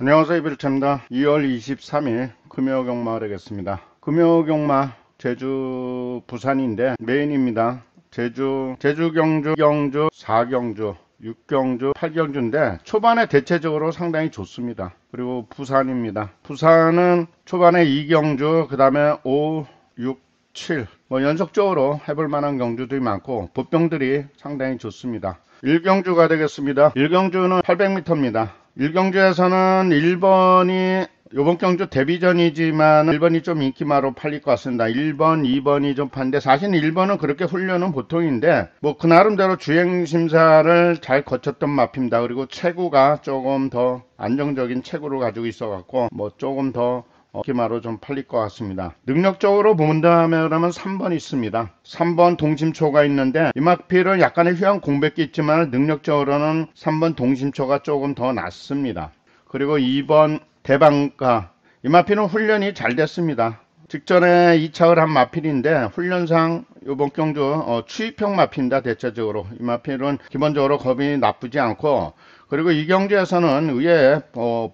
안녕하세요, 이빌차입니다. 2월 23일 금요경마 되겠습니다. 금요경마 제주 부산인데 메인입니다. 제주 경주 4경주 6경주 8경주인데 초반에 대체적으로 상당히 좋습니다. 그리고 부산입니다. 부산은 초반에 2경주 그 다음에 5, 6, 7 연속적으로 해볼 만한 경주들이 많고 보병들이 상당히 좋습니다. 1경주가 되겠습니다. 1경주는 800m입니다. 1경주에서는 1번이 요번 경주 데뷔전이지만 1번이 좀 인기마로 팔릴 것 같습니다. 1번, 2번이 좀 판데 사실 1번은 그렇게 훈련은 보통인데 그 나름대로 주행심사를 잘 거쳤던 마피입니다. 그리고 체구가 조금 더 안정적인 체구를 가지고 있어 갖고 조금 더 기마로 좀 팔릴 것 같습니다. 능력적으로 본다면 3번 있습니다. 3번 동심초가 있는데 이마필은 약간의 휴양 공백기 있지만 능력적으로는 3번 동심초가 조금 더 낫습니다. 그리고 2번 대방가 이마필은 훈련이 잘 됐습니다. 직전에 이착을 한 마필인데 훈련상 요번 경주 추입형 마필입니다. 대체적으로 이마필은 기본적으로 겁이 나쁘지 않고 그리고 이 경주에서는 의외에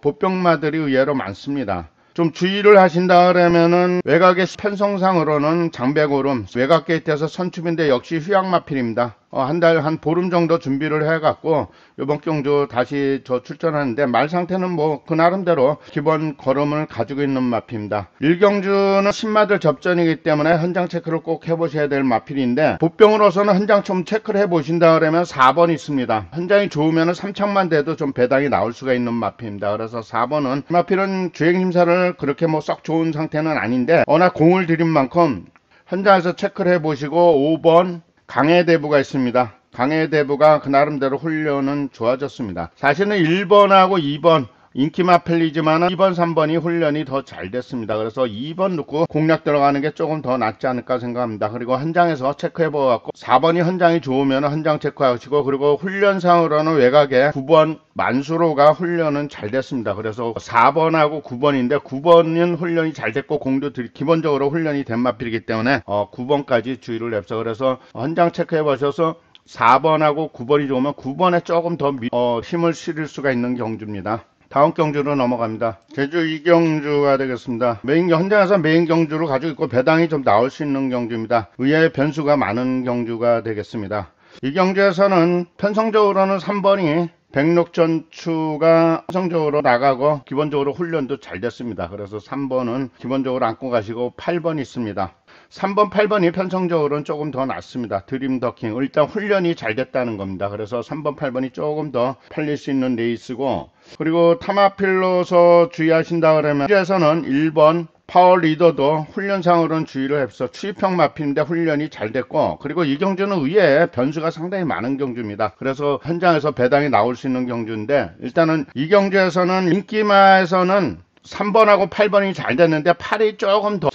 보병마들이 의외로 많습니다. 좀 주의를 하신다 그러면은 외곽의 편성상으로는 장백오름 외곽 게이트에서 선축인데 역시 휴양마필입니다. 한 보름 정도 준비를 해갖고 이번 경주 다시 출전하는데 말 상태는 그 나름대로 기본 걸음을 가지고 있는 마필입니다. 1경주는 신마들 접전이기 때문에 현장 체크를 꼭 해보셔야 될 마필인데 보병으로서는 현장 좀 체크를 해보신다 그러면 4번 있습니다. 현장이 좋으면 3착만 돼도 좀 배당이 나올 수가 있는 마필입니다. 그래서 4번은 마필은 주행심사를 그렇게 썩 좋은 상태는 아닌데 워낙 공을 들인 만큼 현장에서 체크를 해보시고 5번 강해대부가 있습니다. 강해대부가 그 나름대로 훈련은 좋아졌습니다. 사실은 1번하고 2번 인기마 팔리지만 2번, 3번이 훈련이 더 잘 됐습니다. 그래서 2번 넣고 공략 들어가는 게 조금 더 낫지 않을까 생각합니다. 그리고 현장에서 체크해보고 4번이 현장이 좋으면 현장 체크하시고 그리고 훈련상으로는 외곽에 9번 만수로가 훈련은 잘 됐습니다. 그래서 4번하고 9번인데 9번은 훈련이 잘 됐고 공도 기본적으로 훈련이 된 마필이기 때문에 9번까지 주의를 냅서 그래서 현장 체크해보셔서 4번하고 9번이 좋으면 9번에 조금 더 힘을 실을 수가 있는 경주입니다. 다음 경주로 넘어갑니다. 제주 2경주가 되겠습니다. 현장에서 메인 경주를 가지고 있고 배당이 좀 나올 수 있는 경주입니다. 의외의 변수가 많은 경주가 되겠습니다. 이 경주에서는 편성적으로는 3번이 백록전추가 편성적으로 나가고 기본적으로 훈련도 잘 됐습니다. 그래서 3번은 기본적으로 안고 가시고 8번 있습니다. 3번, 8번이 편성적으로는 조금 더 낫습니다. 드림 더킹. 일단 훈련이 잘 됐다는 겁니다. 그래서 3번, 8번이 조금 더 팔릴 수 있는 레이스고 그리고 타마필로서 주의하신다 그러면 에서는 1번 파워 리더도 훈련상으로는 주의를 해서 추입형 마필인데 훈련이 잘 됐고 그리고 이 경주는 의외에 변수가 상당히 많은 경주입니다. 그래서 현장에서 배당이 나올 수 있는 경주인데 일단은 이 경주에서는 인기마에서는 3번하고 8번이 잘 됐는데 8이 조금 더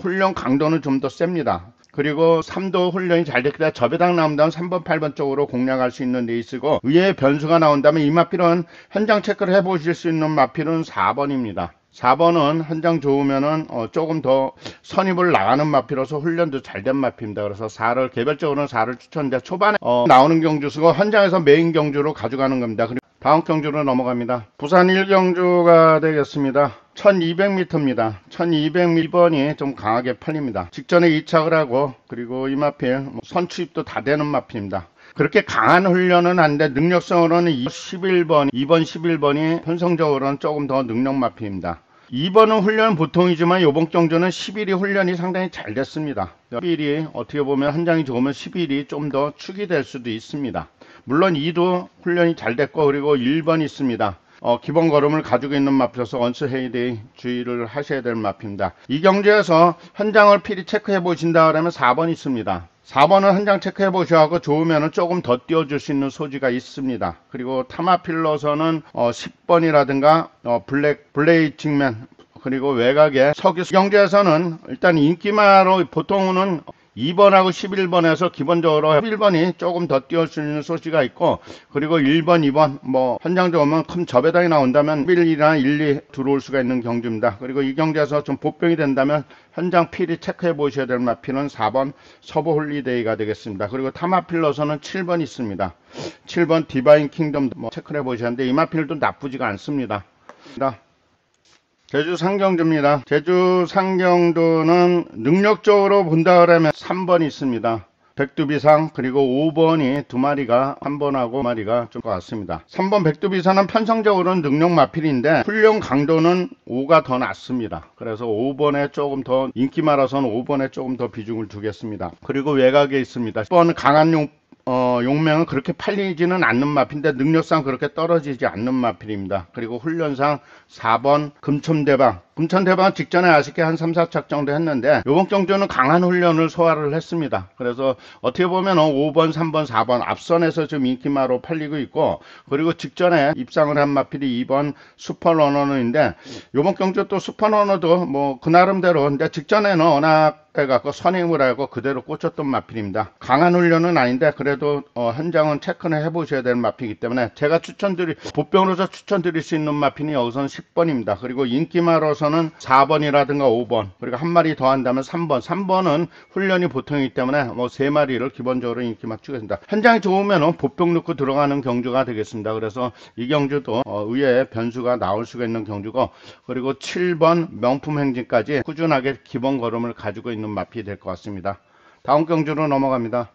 훈련 강도는 좀 더 셉니다. 그리고 3도 훈련이 잘 됐기 때문에 저배당 나온다면 3번, 8번 쪽으로 공략할 수 있는 레이스고 의외의 변수가 나온다면 이 마필은 현장 체크를 해보실 수 있는 마필은 4번입니다. 4번은 현장 좋으면은 조금 더 선입을 나가는 마필로서 훈련도 잘 된 마필입니다. 그래서 4를 개별적으로는 4를 추천드는데 초반에 나오는 경주 쓰고 현장에서 메인 경주로 가져가는 겁니다. 그리고 다음 경주로 넘어갑니다. 부산 1경주가 되겠습니다. 1200m입니다. 1200m번이 좀 강하게 팔립니다. 직전에 이착을 하고 그리고 이 마필 선추입도 다 되는 마필입니다. 그렇게 강한 훈련은 아닌데 능력성으로는 2번 11번이 편성적으로는 조금 더 능력 마필입니다. 2번은 훈련은 보통이지만 이번 경주는 11이 훈련이 상당히 잘 됐습니다. 11이 어떻게 보면 현장이 좋으면 11이 좀 더 축이 될 수도 있습니다. 물론 2도 훈련이 잘 됐고 그리고 1번 있습니다. 기본 걸음을 가지고 있는 마필로서 원스 헤이데이 주의를 하셔야 될 마필입니다. 이 경주에서 현장을 필히 체크해 보신다 그러면 4번 있습니다. 4번은 현장 체크해 보셔서 좋으면 조금 더 띄워줄 수 있는 소지가 있습니다. 그리고 타마필로서는 10번이라든가 블레이칭맨 그리고 외곽에 석유 경주에서는 일단 인기마로 보통은 2번하고 11번에서 기본적으로 11번이 조금 더 띄울 수 있는 소지가 있고 그리고 1번, 2번 현장적으로 오면 큰 저배당이 나온다면 1이나 1, 2 들어올 수가 있는 경주입니다. 그리고 이 경주에서 좀 보병이 된다면 현장 필히 체크해 보셔야 될 마필은 4번 서부 홀리데이가 되겠습니다. 그리고 타마필로서는 7번 있습니다. 7번 디바인 킹덤 체크해 보셔야 하는데 이 마필도 나쁘지가 않습니다. 제주 상경주입니다. 제주 상경주는 능력적으로 본다 그러면 3번 있습니다. 백두비상 그리고 5번이 두 마리가 3번하고 마리가 좀 것 같습니다. 3번 백두비상은 편성적으로는 능력 마필인데 훈련 강도는 5가 더 낮습니다. 그래서 5번에 조금 더 인기 많아서는 5번에 조금 더 비중을 두겠습니다. 그리고 외곽에 있습니다. 10번 강한 용맹은 그렇게 팔리지는 않는 마필인데 능력상 그렇게 떨어지지 않는 마필입니다. 그리고 훈련상 4번 금천대방. 금천대방은 직전에 아쉽게 한 3, 4착 정도 했는데 이번 경주는 강한 훈련을 소화를 했습니다. 그래서 어떻게 보면 5번, 3번, 4번 앞선에서 좀 인기마로 팔리고 있고, 그리고 직전에 입상을 한 마필이 2번 슈퍼러너인데 이번 경주 또 슈퍼러너도 뭐 그 나름대로, 근데 직전에는 워낙 해갖고 선임을 하고 그대로 꽂혔던 마필입니다. 강한 훈련은 아닌데 그래도 현장은 체크는 해보셔야 되는 마필이기 때문에 제가 보병으로서 추천드릴 수 있는 마필이 여기서는 10번입니다. 그리고 인기마로서는 4번이라든가 5번, 그리고 한 마리 더 한다면 3번. 3번은 훈련이 보통이기 때문에 뭐 3마리를 기본적으로 인기마 주겠습니다. 현장이 좋으면 보병 넣고 들어가는 경주가 되겠습니다. 그래서 이 경주도 의외의 변수가 나올 수가 있는 경주고, 그리고 7번 명품 행진까지 꾸준하게 기본 걸음을 가지고 있는 마필이 될 것 같습니다. 다음 경주로 넘어갑니다.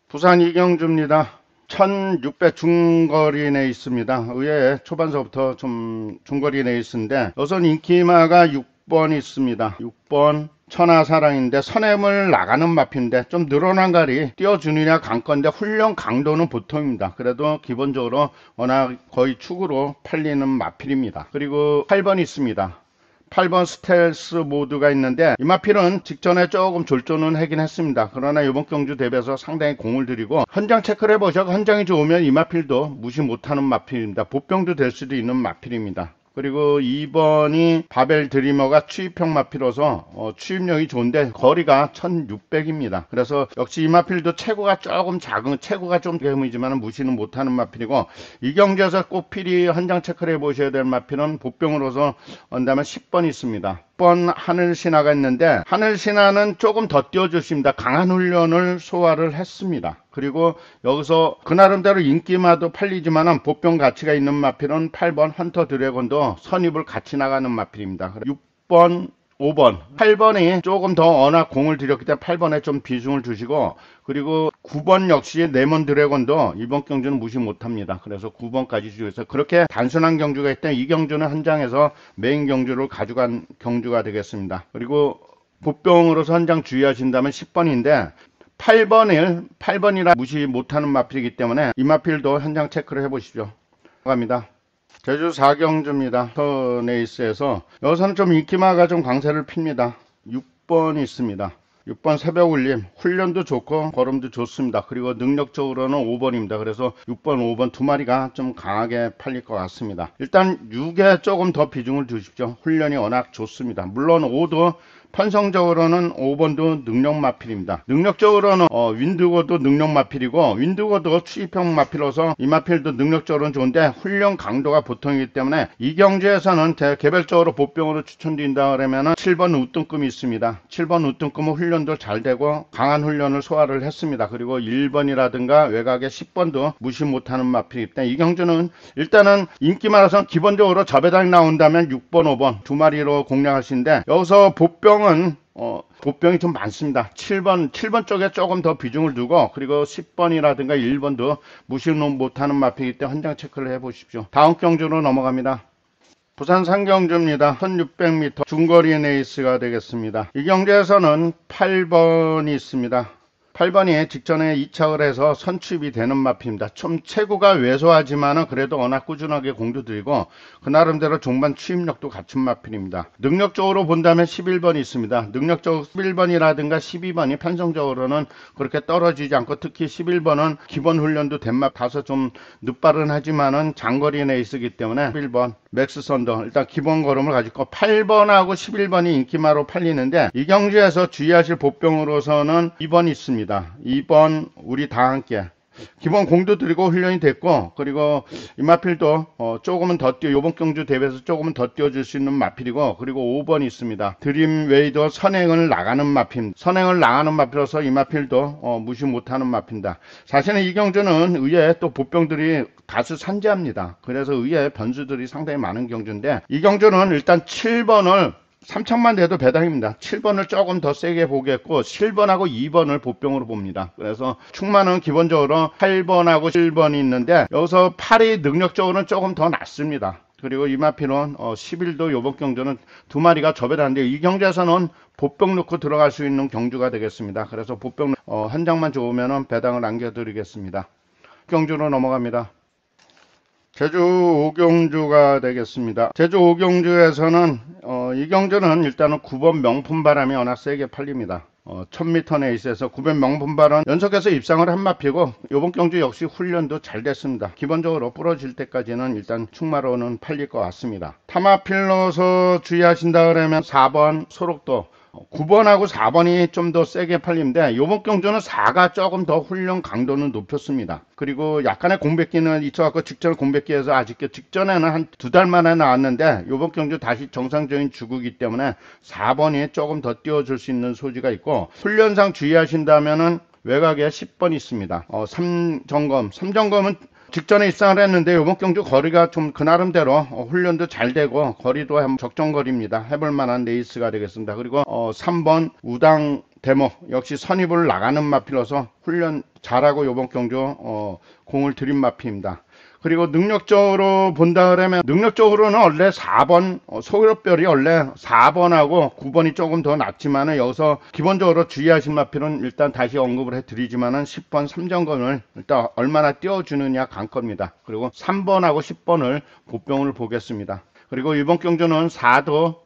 부산 이경주입니다. 1600 중거리 내에 있습니다. 의외에 초반서부터 좀 중거리 내에 있는데 우선 인기마가 6번 있습니다. 6번 천하사랑인데 선행을 나가는 마필인데 좀 늘어난 가리 띄워주느냐 관건인데 훈련 강도는 보통입니다. 그래도 기본적으로 워낙 거의 축으로 팔리는 마필입니다. 그리고 8번 있습니다. 8번 스텔스 모드가 있는데 이 마필은 직전에 조금 졸전은 하긴 했습니다. 그러나 이번 경주 대비해서 상당히 공을 들이고 현장 체크를 해보셔서 현장이 좋으면 이 마필도 무시 못하는 마필입니다. 보병도 될 수도 있는 마필입니다. 그리고 2번이 바벨 드리머가 추입형 마필로서 추입력이 좋은데 거리가 1600입니다. 그래서 역시 이 마필도 체구가 조금 작은, 체구가 좀 괴물이지만 무시는 못하는 마필이고, 이 경기에서 꼭 필히 현장 체크를 해보셔야 될 마필은 보병으로서 온다면 10번 있습니다. 10번 하늘신화가 있는데 하늘신화는 조금 더 띄워주십니다. 강한 훈련을 소화를 했습니다. 그리고 여기서 그 나름대로 인기마도 팔리지만은 보병 가치가 있는 마필은 8번 헌터 드래곤도 선입을 같이 나가는 마필입니다. 6번 5번 8번이 조금 더 워낙 공을 들였기 때문에 8번에 좀 비중을 두시고, 그리고 9번 역시 네몬 드래곤도 이번 경주는 무시 못합니다. 그래서 9번까지 주셔서 그렇게 단순한 경주가 있다면 이 경주는 현장에서 메인 경주를 가져간 경주가 되겠습니다. 그리고 보병으로서 현장 주의하신다면 10번인데 8번이라 무시 못하는 마필이기 때문에 이 마필도 현장 체크를 해보시죠. 갑니다. 제주 4경주입니다. 터네이스에서 여기서는 좀 인기마가 좀 강세를 핍니다. 6번이 있습니다. 6번 새벽 울림, 훈련도 좋고 걸음도 좋습니다. 그리고 능력적으로는 5번입니다. 그래서 6번, 5번 두 마리가 좀 강하게 팔릴 것 같습니다. 일단 6에 조금 더 비중을 두십시오. 훈련이 워낙 좋습니다. 물론 5도 편성적으로는 5번도 능력 마필입니다. 능력적으로는 윈드고도 능력 마필이고, 윈드고도 추입형 마필로서 이 마필도 능력적으로는 좋은데 훈련 강도가 보통이기 때문에 이 경주에서는 개별적으로 보병으로 추천드린다 그러면은 7번 우등급이 있습니다. 7번 우등급은 훈련도 잘 되고 강한 훈련을 소화를 했습니다. 그리고 1번이라든가 외곽에 10번도 무시 못하는 마필이기 때문에 이 경주는 일단은 인기 많아서 기본적으로 저배당이 나온다면 6번, 5번 두 마리로 공략하시는데, 여기서 보병은 보병이 좀 많습니다. 7번 쪽에 조금 더 비중을 두고, 그리고 10번이라든가 1번도 무시 못하는 마필이기 때문에 현장 체크를 해보십시오. 다음 경주로 넘어갑니다. 부산 상경주입니다. 1600m 중거리 레이스가 되겠습니다. 이 경주에서는 8번이 있습니다. 8번이 직전에 2착을 해서 선취입이 되는 마필입니다. 좀 체구가 왜소하지만은 그래도 워낙 꾸준하게 공도 들이고 그 나름대로 종반 취입력도 갖춘 마필입니다. 능력적으로 본다면 11번이 있습니다. 능력적으로 11번이라든가 12번이 편성적으로는 그렇게 떨어지지 않고, 특히 11번은 기본 훈련도 된 마, 다소 좀 늦발은 하지만은 장거리 레이스이기 때문에 11번 맥스 선더 일단 기본 걸음을 가지고 8번하고 11번이 인기마로 팔리는데, 이 경주에서 주의하실 보병으로서는 2번이 있습니다. 2번 우리 다 함께 기본 공도 들이고 훈련이 됐고, 그리고 이 마필도 조금은 더 요번 경주 대회에서 조금은 더 띄워줄 수 있는 마필이고, 그리고 5번이 있습니다. 드림웨이도 선행을 나가는 마필, 선행을 나가는 마필로서 이 마필도 무시 못하는 마필입니다. 사실은 이 경주는 의외에 또 보병들이 가수 산지합니다. 그래서 의외의 변수들이 상당히 많은 경주인데, 이 경주는 일단 7번을 3척만 돼도 배당입니다. 7번을 조금 더 세게 보겠고 7번하고 2번을 보병으로 봅니다. 그래서 충만은 기본적으로 8번하고 7번이 있는데 여기서 8이 능력적으로는 조금 더 낫습니다. 그리고 이마피론 11도 요번 경주는 두 마리가 접에다는데 이 경주에서는 보병 넣고 들어갈 수 있는 경주가 되겠습니다. 그래서 보병 한 장만 좋으면 배당을 남겨드리겠습니다. 경주로 넘어갑니다. 제주 5경주가 되겠습니다. 제주 5경주에서는 이 경주는 일단은 9번 명품바람이 워낙 세게 팔립니다. 1000m 레이스에서 9번 명품바람 연속해서 입상을 한 마피고 이번 경주 역시 훈련도 잘 됐습니다. 기본적으로 부러질 때까지는 일단 충마로는 팔릴 것 같습니다. 타마필로서 주의하신다 그러면 4번 소록도 9번하고 4번이 좀 더 세게 팔리는데 요번 경주는 4가 조금 더 훈련 강도는 높였습니다. 그리고 약간의 공백기는 있어갖고 직전 공백기에서 아직 직전에는 한 2달 만에 나왔는데 요번 경주 다시 정상적인 주구이기 때문에 4번이 조금 더 띄워줄 수 있는 소지가 있고 훈련상 주의하신다면은 외곽에 10번 있습니다. 3점검은 직전에 입상을 했는데 이번 경주 거리가 좀 그나름대로 훈련도 잘 되고 거리도 적정거리입니다. 해볼 만한 레이스가 되겠습니다. 그리고 3번 우당 대모 역시 선입을 나가는 마필로서 훈련 잘하고 이번 경주 공을 들인 마피입니다. 그리고 능력적으로 본다 그러면 능력적으로는 원래 4번 소요별이 원래 4번하고 9번이 조금 더 낫지만은 여기서 기본적으로 주의하실 마필은 일단 다시 언급을 해드리지만은 10번 3점검을 일단 얼마나 띄워주느냐 관건입니다. 그리고 3번하고 10번을 보병을 보겠습니다. 그리고 이번 경주는 4도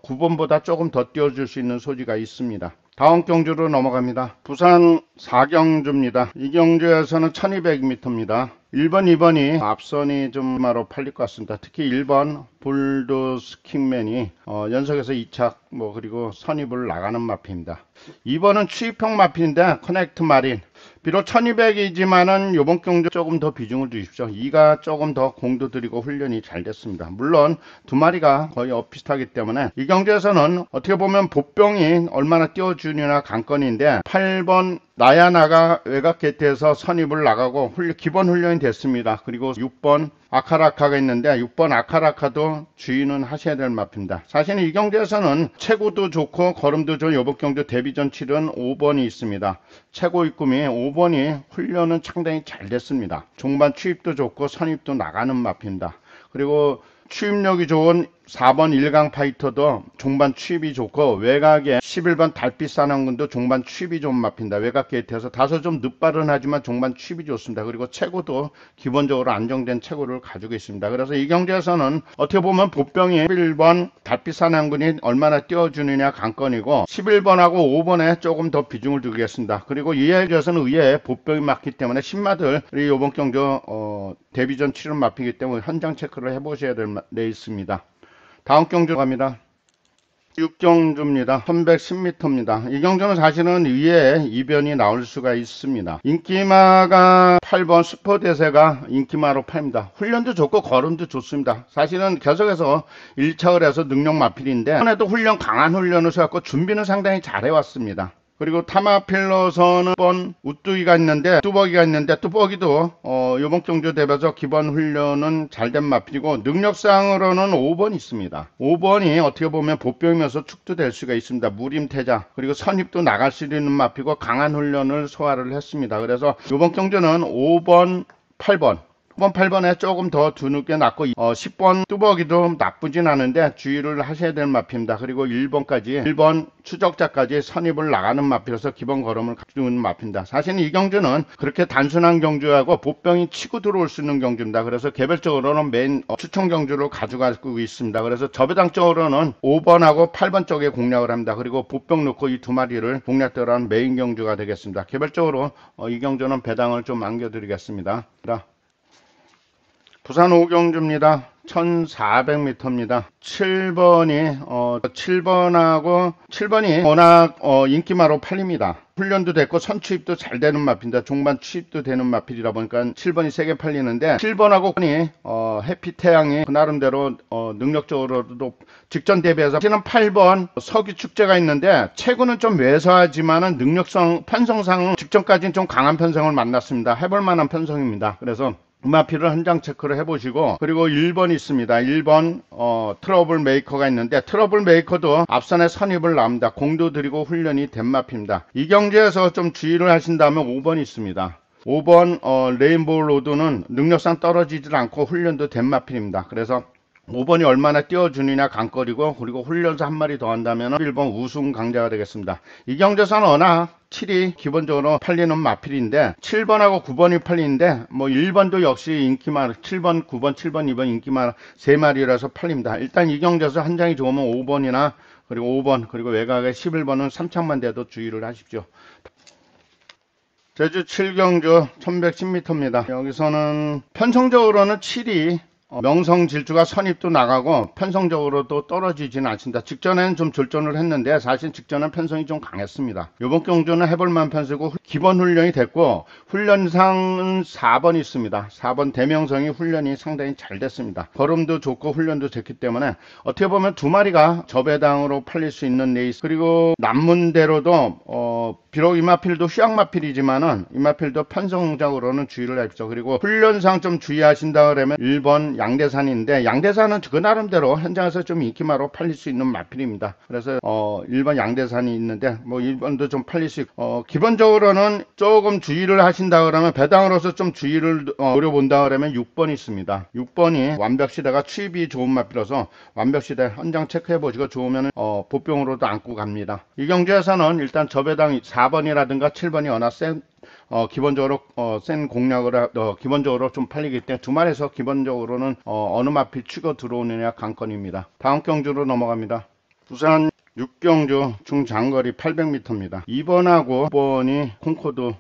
9번보다 조금 더 띄워줄 수 있는 소지가 있습니다. 다음 경주로 넘어갑니다. 부산 4경주입니다. 이 경주에서는 1200m입니다. 1번, 2번이 앞선이 좀 마로 팔릴 것 같습니다. 특히 1번 볼도스 킹맨이 연속해서 2착 그리고 선입을 나가는 마피입니다. 2번은 추입형 마피인데 커넥트 마린 비록 1200이지만은 요번 경주 조금 더 비중을 주십시오. 2가 조금 더 공도 들이고 훈련이 잘 됐습니다. 물론 두 마리가 거의 비슷하기 때문에 이 경주에서는 어떻게 보면 보병이 얼마나 띄워주느냐 관건인데 8번 나야나가 외곽 게이트에서 선입을 나가고 기본 훈련이 됐습니다. 그리고 6번 아카라카가 있는데 6번 아카라카도 주의는 하셔야 될 마피입니다. 사실 이 경주에서는 체구도 좋고 걸음도 좋은 요번 경주 데뷔전 치른 5번이 있습니다. 최고 입금이 5번이 훈련은 상당히 잘 됐습니다. 종반 추입도 좋고 선입도 나가는 마피입니다. 그리고 추입력이 좋은 4번 1강 파이터도 종반 추입이 좋고 외곽에 11번 달빛 사냥군도 종반 추입이 좀 마핀다. 외곽 게이트에서 다소 좀 늦발은 하지만 종반 추입이 좋습니다. 그리고 체구도 기본적으로 안정된 체구를 가지고 있습니다. 그래서 이 경주에서는 어떻게 보면 보병이 11번 달빛 사냥군이 얼마나 띄워주느냐 관건이고 11번하고 5번에 조금 더 비중을 두겠습니다. 그리고 이에 대해서는 의외에 보병이 맞기 때문에 신마들이 이번 경주 데뷔전 치른 마피기 때문에 현장 체크를 해보셔야 될 레이스입니다. 다음 경주 갑니다. 6경주입니다. 1110m입니다. 이 경주는 사실은 위에 이변이 나올 수가 있습니다. 인기마가 8번 슈퍼대세가 인기마로 팔립니다. 훈련도 좋고 걸음도 좋습니다. 사실은 계속해서 1착을 해서 능력 마필인데 이번에도 강한 훈련을 해갖고 준비는 상당히 잘 해왔습니다. 그리고 타마필로서는 번 우뚜기가 있는데 뚜벅이가 있는데 뚜벅이도 요번 경주 대비해서 기본 훈련은 잘된 마필이고 능력상으로는 5번 있습니다. 5번이 어떻게 보면 보병이면서 축도 될 수가 있습니다. 무림태자 그리고 선입도 나갈 수 있는 마필이고 강한 훈련을 소화를 했습니다. 그래서 요번 경주는 5번 8번 10번, 8번에 조금 더 두눕게 났고 10번 뚜벅이도 나쁘진 않은데 주의를 하셔야 될 마피입니다. 그리고 1번까지 1번 추적자까지 선입을 나가는 마피로서 기본 걸음을 갖추는 마피입니다. 사실은 이 경주는 그렇게 단순한 경주하고 보병이 치고 들어올 수 있는 경주입니다. 그래서 개별적으로는 메인 추천 경주를 가져가고 있습니다. 그래서 저배당적으로는 5번하고 8번 쪽에 공략을 합니다. 그리고 보병 넣고 이 두 마리를 공략들어간 메인 경주가 되겠습니다. 개별적으로 이 경주는 배당을 좀 안겨드리겠습니다. 부산 5경주입니다. 1400m입니다. 7번이 워낙 인기마로 팔립니다. 훈련도 됐고 선취입도 잘 되는 마필입니다. 종반 취입도 되는 마필이라 보니까 7번이 세게 팔리는데 7번하고 9번이 해피태양이 그 나름대로 능력적으로도 직전 대비해서 8번 서기 축제가 있는데 체구는 좀 왜소하지만은 능력성 편성상 직전까지는 좀 강한 편성을 만났습니다. 해볼 만한 편성입니다. 그래서 음압필을 한 장 체크를 해보시고, 그리고 1번 있습니다. 1번 트러블 메이커가 있는데, 트러블 메이커도 앞선에 선입을 납니다. 공도 들이고 훈련이 된 마필입니다. 이 경주에서 좀 주의를 하신다면 5번 있습니다. 5번 레인보우 로드는 능력상 떨어지질 않고 훈련도 된 마필입니다. 그래서 5번이 얼마나 띄워주느냐 관건이고, 그리고 훈련소 한 마리 더 한다면 1번 우승 강자가 되겠습니다. 이 경주에서는 워낙 7이 기본적으로 팔리는 마필인데, 7번하고 9번이 팔리는데, 뭐 1번도 역시 인기 많아. 7번, 9번, 7번, 2번 인기 많아. 3마리라서 팔립니다. 일단 이 경주에서 한 장이 좋으면 5번이나 그리고 5번, 그리고 외곽에 11번은 3창만 돼도 주의를 하십시오. 제주 7경주 1110m입니다. 여기서는 편성적으로는 7이 명성 질주가 선입도 나가고 편성적으로도 떨어지지는 않습니다. 직전에는 좀 졸전을 했는데 사실 직전은 편성이 좀 강했습니다. 이번 경주는 해볼만 편수고 기본 훈련이 됐고, 훈련상은 4번 있습니다. 4번 대명성이 훈련이 상당히 잘 됐습니다. 걸음도 좋고 훈련도 좋기 때문에 어떻게 보면 두 마리가 저배당으로 팔릴 수 있는 레이스. 그리고 남문대로도 비록 이마필도 휴양마필이지만은 이마필도 편성적으로는 주의를 하십시오. 그리고 훈련상 좀 주의하신다 그러면 1번 양대산인데, 양대산은 그 나름대로 현장에서 좀 인기마로 팔릴 수 있는 마필입니다. 그래서 1번 양대산이 있는데 뭐 1번도 좀 팔릴 수 있고, 기본적으로는 조금 주의를 하신다 그러면 배당으로서 좀 주의를 노려본다 그러면 6번 있습니다. 6번이 완벽시대가 취입이 좋은 마필이라서 완벽시대 현장 체크해 보시고 좋으면 보병으로도 안고 갑니다. 이 경주에서는 일단 저배당 4번이라든가 7번이 워낙 센 기본적으로 센 공략을 기본적으로 좀 팔리기 때문에 주말에서 기본적으로는 어느 마필 치고 들어오느냐 관건입니다. 다음 경주로 넘어갑니다. 부산 6경주 중장거리 800m입니다. 2번하고 5번이 콩코드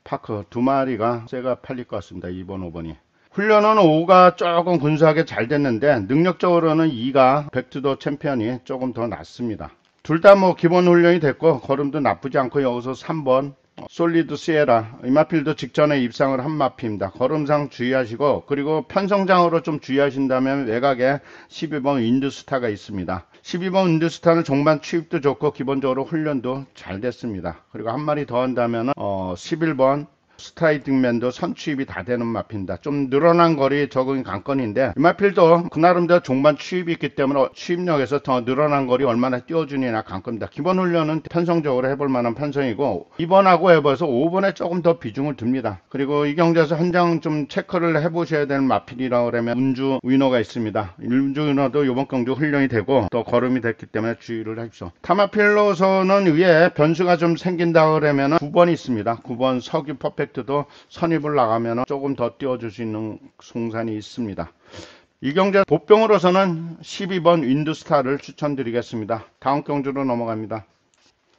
파크 두 마리가 세가 팔릴 것 같습니다. 2번, 5번이. 훈련은 5가 조금 근소하게 잘 됐는데 능력적으로는 2가 백투더 챔피언이 조금 더 낫습니다. 둘 다 뭐 기본 훈련이 됐고 걸음도 나쁘지 않고, 여기서 3번 솔리드 시에라 이마필도 직전에 입상을 한 마필입니다. 걸음상 주의하시고, 그리고 편성장으로 좀 주의하신다면 외곽에 12번 윈드스타가 있습니다. 12번 윈드스타는 종반 취입도 좋고 기본적으로 훈련도 잘 됐습니다. 그리고 한 마리 더 한다면 11번 스트라이딩맨도 선취입이 다 되는 마필입니다. 좀 늘어난 거리 적응이 관건인데, 이 마필도 그 나름대로 종반 취입이 있기 때문에 취입력에서 더 늘어난 거리 얼마나 띄워주느냐 관건입니다. 기본 훈련은 편성적으로 해볼 만한 편성이고, 2번하고 해봐서 5번에 조금 더 비중을 둡니다. 그리고 이 경주에서 한 장 좀 체크를 해보셔야 되는 마필이라고 그러면 운주 위너가 있습니다. 운주 위너도 이번 경주 훈련이 되고 또 걸음이 됐기 때문에 주의를 하십시오. 타마필로서는 위에 변수가 좀 생긴다 그러면 9번이 있습니다. 9번 석유 퍼펙트 도 선입을 나가면 조금 더 띄워줄 수 있는 송산이 있습니다. 이 경주 보병으로서는 12번 윈드스타를 추천드리겠습니다. 다음 경주로 넘어갑니다.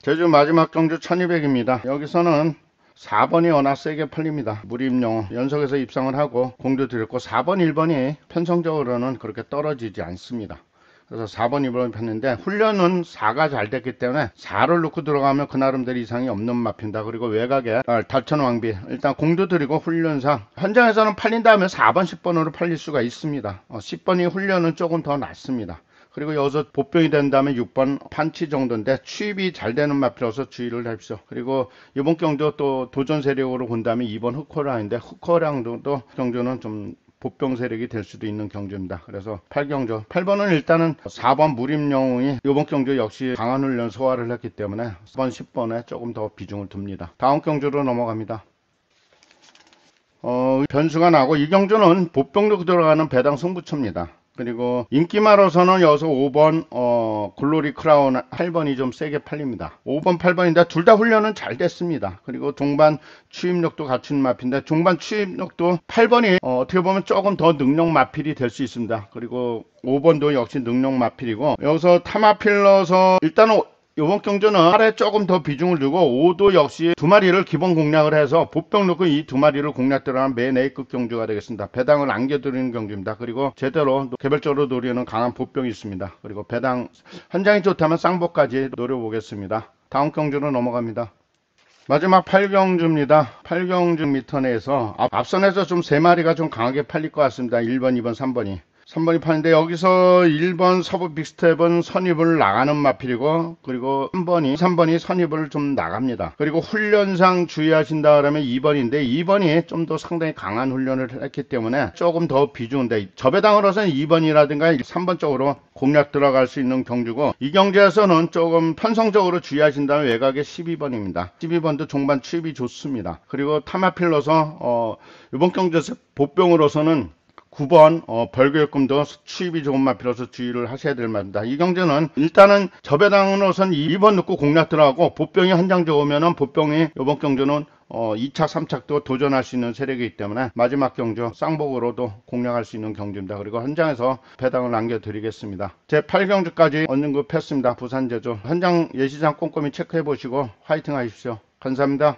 제주 마지막 경주 1200입니다. 여기서는 4번이 워낙 세게 팔립니다. 무림용 연속해서 입상을 하고 공도 들였고, 4번 1번이 편성적으로는 그렇게 떨어지지 않습니다. 그래서 4번 2번 폈는데 훈련은 4가 잘 됐기 때문에 4를 넣고 들어가면 그 나름대로 이상이 없는 마필입니다. 그리고 외곽에 달천왕비 일단 공도 들이고 훈련상 현장에서는 팔린다면 4번 10번으로 팔릴 수가 있습니다. 10번이 훈련은 조금 더 낫습니다. 그리고 여기서 보병이 된다면 6번 판치 정도인데 취입이 잘 되는 마필이라서 주의를 하십시오. 그리고 이번 경주 또 도전 세력으로 본다면 2번 흑호랑인데, 흑호랑도 경주는 좀 보병 세력이 될 수도 있는 경주입니다. 그래서 8경주 8번은 일단은 4번 무림영웅이 이번 경주 역시 강한 훈련 소화를 했기 때문에 4번 10번에 조금 더 비중을 둡니다. 다음 경주로 넘어갑니다. 변수가 나고, 이 경주는 보병도 들어가는 배당 승부처입니다. 그리고 인기마로서는 여기서 5번 글로리 크라운 8번이 좀 세게 팔립니다. 5번 8번인데 둘 다 훈련은 잘 됐습니다. 그리고 종반 취입력도 갖춘 마필인데, 종반 취입력도 8번이 어떻게 보면 조금 더 능력 마필이 될 수 있습니다. 그리고 5번도 역시 능력 마필이고, 여기서 타마필러서 일단은 이번 경주는 8에 조금 더 비중을 두고 5도 역시 두 마리를 기본 공략을 해서 보병 넣고 이 두 마리를 공략 들어간 맨 A급 경주가 되겠습니다. 배당을 안겨드리는 경주입니다. 그리고 제대로 개별적으로 노리는 강한 보병이 있습니다. 그리고 배당 한 장이 좋다면 쌍복까지 노려보겠습니다. 다음 경주로 넘어갑니다. 마지막 8경주입니다. 8경주 미터 내에서 앞선에서 좀 3마리가 좀 강하게 팔릴 것 같습니다. 1번, 2번, 3번이. 3번이 파는데 여기서 1번 서부 빅스텝은 선입을 나가는 마필이고, 그리고 3번이 선입을 좀 나갑니다. 그리고 훈련상 주의하신다 그러면 2번인데 2번이 좀 더 상당히 강한 훈련을 했기 때문에 조금 더 비중인데, 저배당으로서는 2번이라든가 3번 쪽으로 공략 들어갈 수 있는 경주고, 이 경주에서는 조금 편성적으로 주의하신다면 외곽에 12번입니다. 12번도 종반 추입이 좋습니다. 그리고 타마필로서 이번 경주에서 보병으로서는 9번 벌교육금도 추입이 좋은 마필로서 주의를 하셔야 될 말입니다. 이 경주는 일단은 저배당으로선 2번 넣고 공략 들어가고, 보병이 한 장 좋으면은 보병이 이번 경주는 2차 3착도 도전할 수 있는 세력이기 때문에 마지막 경주 쌍복으로도 공략할 수 있는 경주입니다. 그리고 현장에서 배당을 남겨드리겠습니다. 제 8경주까지 언급했습니다. 부산 제주 현장 예시장 꼼꼼히 체크해 보시고 화이팅 하십시오. 감사합니다.